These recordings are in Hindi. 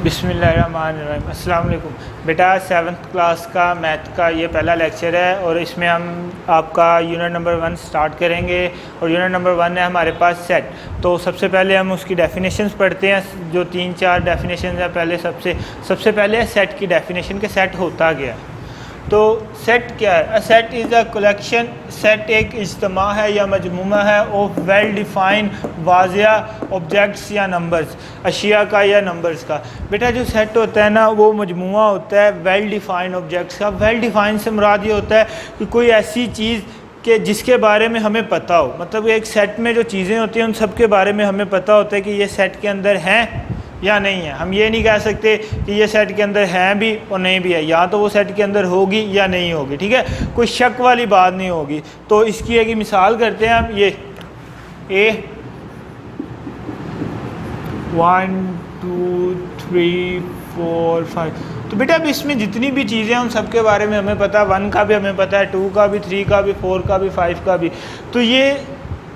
बिस्मिल्लाहिर्रहमानिर्रहीम। अस्सलाम वालेकुम बेटा, 7th क्लास का मैथ का ये पहला लेक्चर है और इसमें हम आपका यूनिट नंबर 1 स्टार्ट करेंगे। और यूनिट नंबर 1 है हमारे पास सेट। तो सबसे पहले हम उसकी डेफिनेशंस पढ़ते हैं, जो 3-4 डेफिनेशंस हैं। पहले सबसे पहले है सेट की डेफिनेशन के सेट होता क्या है। तो सेट क्या है? A set is a collection. Set एक इज्तमा है या मजमूमा है ऑफ वेल डिफाइंड वाज़िया ऑब्जेक्ट्स या नंबर्स, अशिया का या नंबर्स का। बेटा जो सेट होता है ना, वो मजमूमा होता है वेल डिफाइंड ऑब्जेक्ट्स का। वेल डिफाइंड से मुराद ये होता है कि कोई ऐसी चीज़ कि जिसके बारे में हमें पता हो। मतलब एक सेट में जो चीज़ें होती हैं उन सब के बारे में हमें पता होता है कि ये सेट के अंदर हैं या नहीं है। हम ये नहीं कह सकते कि ये सेट के अंदर हैं भी और नहीं भी है, या तो वो सेट के अंदर होगी या नहीं होगी। ठीक है, कोई शक वाली बात नहीं होगी। तो इसकी एक मिसाल करते हैं हम। ये ए 1 2 3 4 5। तो बेटा अब इसमें जितनी भी चीज़ें हैं उन सब के बारे में हमें पता है। 1 का भी हमें पता है, 2 का भी, 3 का भी, 4 का भी, 5 का भी। तो ये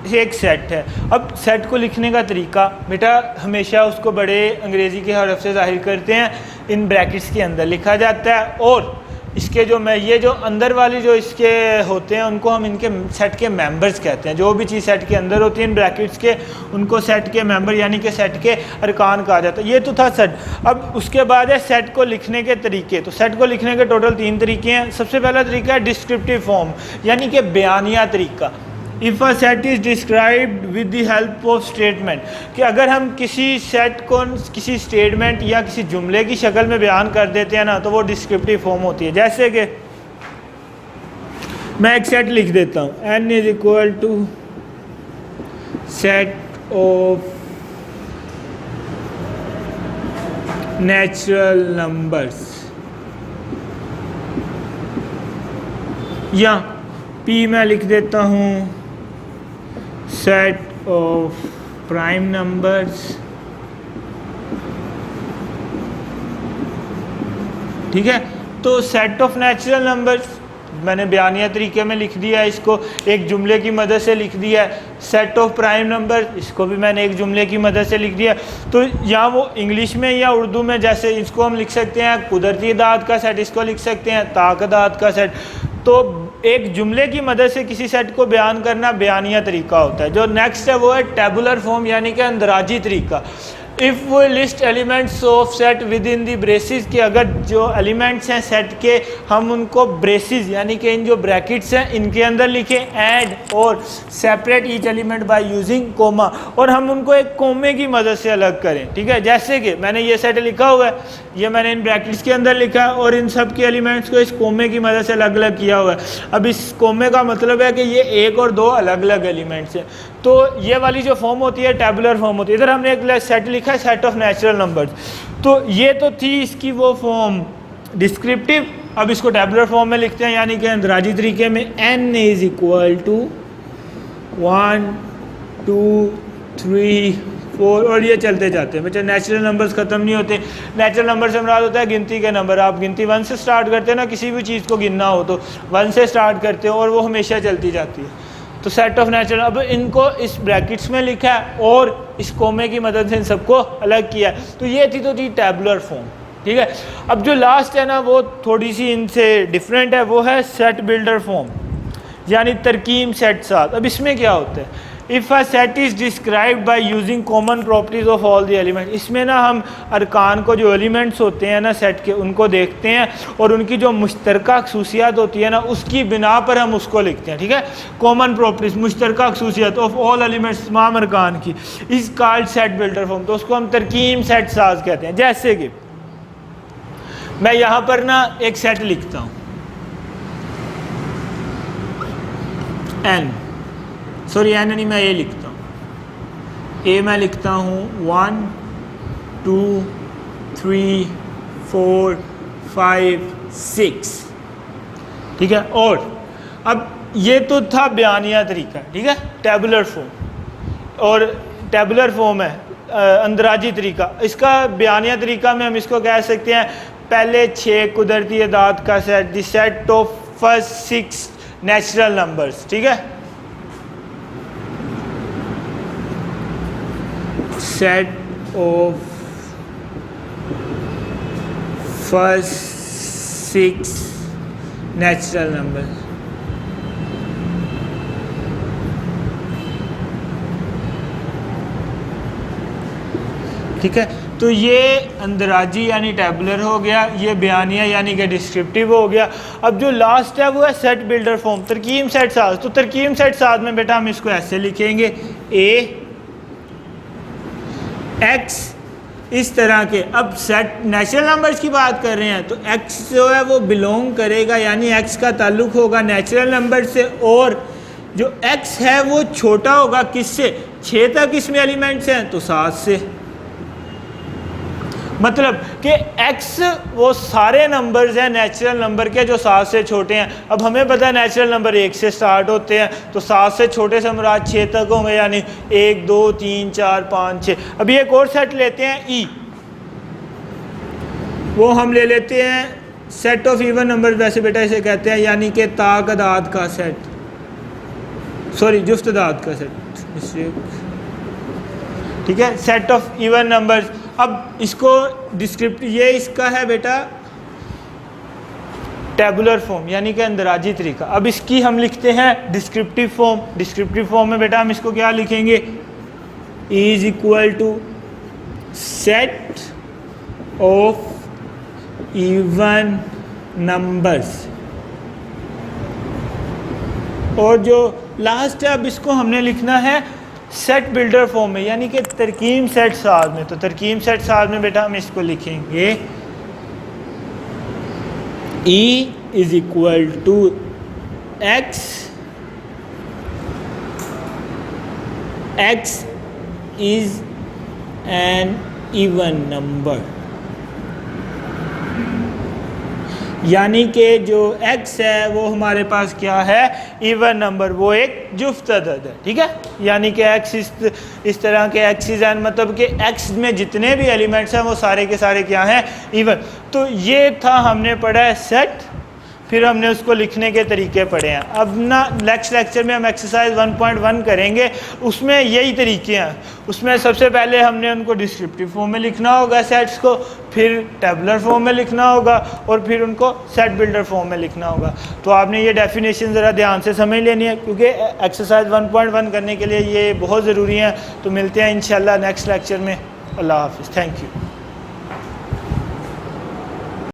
एक सेट है। अब सेट को लिखने का तरीका बेटा, हमेशा उसको बड़े अंग्रेज़ी के हरफ से ज़ाहिर करते हैं, इन ब्रैकेट्स के अंदर लिखा जाता है। और इसके ये जो अंदर वाली जो इसके होते हैं उनको हम इनके सेट के मेंबर्स कहते हैं। जो भी चीज़ सेट के अंदर होती है इन ब्रैकेट्स के, उनको सेट के मेंबर यानी कि सेट के अरकान कहा जाता है। ये तो था सेट। अब उसके बाद है सेट को लिखने के तरीके। तो सेट को लिखने के टोटल 3 तरीके हैं। सबसे पहला तरीका है डिस्क्रिप्टिव फॉर्म, यानी कि बयानिया तरीका। If a set is described with the help of statement, कि अगर हम किसी सेट को किसी स्टेटमेंट या किसी जुमले की शक्ल में बयान कर देते हैं ना, तो वो डिस्क्रिप्टिव फॉर्म होती है। जैसे कि मैं एक सेट लिख देता हूँ, n is equal to set of natural numbers, या p मैं लिख देता हूँ सेट ऑफ प्राइम नंबर्स। ठीक है, तो सेट ऑफ नेचुरल नंबर्स मैंने बयानिया तरीके में लिख दिया है, इसको एक जुमले की मदद से लिख दिया है। सेट ऑफ प्राइम नंबर, इसको भी मैंने एक जुमले की मदद से लिख दिया। तो यहाँ वो इंग्लिश में या उर्दू में जैसे इसको हम लिख सकते हैं कुदरती अदाद का सेट, इसको लिख सकते हैं ताकदाद का सेट। तो एक जुमले की मदद से किसी सेट को बयान करना बयानिया तरीका होता है। जो नेक्स्ट है वो है टेबुलर फॉर्म, यानी कि अंदराजी तरीका। इफ़ वो list elements of set with in the braces, कि अगर जो एलिमेंट्स हैं सेट के हम उनको ब्रेसिस यानी कि इन जो ब्रैकेट्स हैं इनके अंदर लिखें, ऐड और separate each element by using comma, और हम उनको एक कोमे की मदद से अलग करें। ठीक है, जैसे कि मैंने ये सेट लिखा हुआ है, ये मैंने इन ब्रैकेट्स के अंदर लिखा है और इन सब के एलिमेंट्स को इस कोमे की मदद से अलग अलग किया हुआ है। अब इस कोमे का मतलब है कि ये 1 और 2 अलग अलग एलिमेंट्स हैं। तो ये वाली जो फॉर्म होती है टेबुलर फॉर्म होती है। इधर हमने एक सेट लिखा है सेट ऑफ नेचुरल नंबर्स। तो ये तो थी इसकी वो फॉर्म डिस्क्रिप्टिव। अब इसको टेबुलर फॉर्म में लिखते हैं, यानी कि अंदराजी तरीके में। n इज इक्वल टू 1 2 3 4 और ये चलते जाते हैं। बच्चे नेचुरल नंबर्स ख़त्म नहीं होते। नेचुरल नंबर से मुराद होता है गिनती के नंबर। आप गिनती 1 से स्टार्ट करते हैं ना, किसी भी चीज़ को गिनना हो तो 1 से स्टार्ट करते हो और वो हमेशा चलती जाती है। तो सेट ऑफ नेचुरल, अब इनको इस ब्रैकेट्स में लिखा है और इस कोमे की मदद से इन सबको अलग किया। तो ये थी टेबुलर फॉर्म। ठीक है, अब जो लास्ट है ना वो थोड़ी सी इनसे डिफरेंट है, वो है सेट बिल्डर फॉर्म, यानी तरकीब सेट साथ। अब इसमें क्या होता है? If a set is described by using common properties of all the element. इसमें ना हम अरकान को, जो एलिमेंट्स होते हैं ना सेट के, उनको देखते हैं और उनकी जो मुश्तरका खसूसियात होती है ना उसकी बिना पर हम उसको लिखते हैं। ठीक है, कॉमन प्रॉपर्टीज, मुश्तरका खसूसियात ऑफ ऑल एलिमेंट्स, तमाम अरकान की, is called set builder form. तो उसको हम तरकीब सेट साज कहते हैं। जैसे कि मैं यहाँ पर ना एक सेट लिखता हूँ n नहीं, मैं ये लिखता हूँ ए, मैं लिखता हूँ 1 2 3 4 5 6। ठीक है, और अब ये तो था बयानिया तरीका। ठीक है, टेबुलर फॉर्म, और टेबुलर फॉर्म है अंदराजी तरीका। इसका बयानिया तरीका में हम इसको कह सकते हैं पहले 6 कुदरती अदाद का set, the set of first 6 natural numbers. ठीक है, set of first 6 natural number. ठीक है, तो ये अंदराजी यानी टेबुलर हो गया, ये बयानिया यानी कि डिस्क्रिप्टिव हो गया। अब जो लास्ट है वो है सेट बिल्डर फॉर्म, तरकीब सेट साज। तो तरकीब सेट साज में बेटा हम इसको ऐसे लिखेंगे, ए एक्स इस तरह के। अब सेट नेचुरल नंबर्स की बात कर रहे हैं तो एक्स जो है वो बिलोंग करेगा, यानी एक्स का ताल्लुक होगा नेचुरल नंबर से, और जो एक्स है वो छोटा होगा किससे, 6 तक इसमें एलिमेंट्स हैं तो 7 से। मतलब कि x वो सारे नंबर्स हैं नेचुरल नंबर के जो 7 से छोटे हैं। अब हमें पता है नेचुरल नंबर 1 से स्टार्ट होते हैं, तो 7 से छोटे से मुराद 6 तक होंगे, यानी 1 2 3 4 5 6। अभी एक और सेट लेते हैं ई, वो हम ले लेते हैं सेट ऑफ इवन नंबर, वैसे बेटा इसे कहते हैं, यानी कि तादाद का सेट, सॉरी जुफ्तदाद का सेट, ठीक है, सेट ऑफ इवन नंबर्स। अब इसको डिस्क्रिप्टिव, ये इसका है बेटा टेबुलर फॉर्म यानी कि अंदराजी तरीका। अब इसकी हम लिखते हैं डिस्क्रिप्टिव फॉर्म। डिस्क्रिप्टिव फॉर्म में बेटा हम इसको क्या लिखेंगे, is equal to set of even numbers, और जो लास्ट है अब इसको हमने लिखना है सेट बिल्डर फॉर्म में, यानी कि तरकीब सेट साज में। तो तरकीब सेट साज में बेटा हम इसको लिखेंगे E is equal to x, x is an even number, यानी कि जो x है वो हमारे पास क्या है, इवन नंबर, वो एक जुफ्त अदद है। ठीक है, यानी कि x इस तरह के x इज एन, मतलब कि x में जितने भी एलिमेंट्स हैं वो सारे के सारे क्या हैं, इवन। तो ये था हमने पढ़ा है सेट, फिर हमने उसको लिखने के तरीके पढ़े हैं। अब ना नेक्स्ट लेक्चर में हम एक्सरसाइज 1.1 करेंगे, उसमें यही तरीके हैं। उसमें सबसे पहले हमने उनको डिस्क्रिप्टिव फॉर्म में लिखना होगा सेट्स को, फिर टेबुलर फॉर्म में लिखना होगा, और फिर उनको सेट बिल्डर फॉर्म में लिखना होगा। तो आपने ये डेफिनेशन ज़रा ध्यान से समझ लेनी है, क्योंकि एक्सरसाइज 1.1 करने के लिए ये बहुत ज़रूरी है। तो मिलते हैं इंशाल्लाह नेक्स्ट लेक्चर में। अल्लाह हाफिज़, थैंक यू।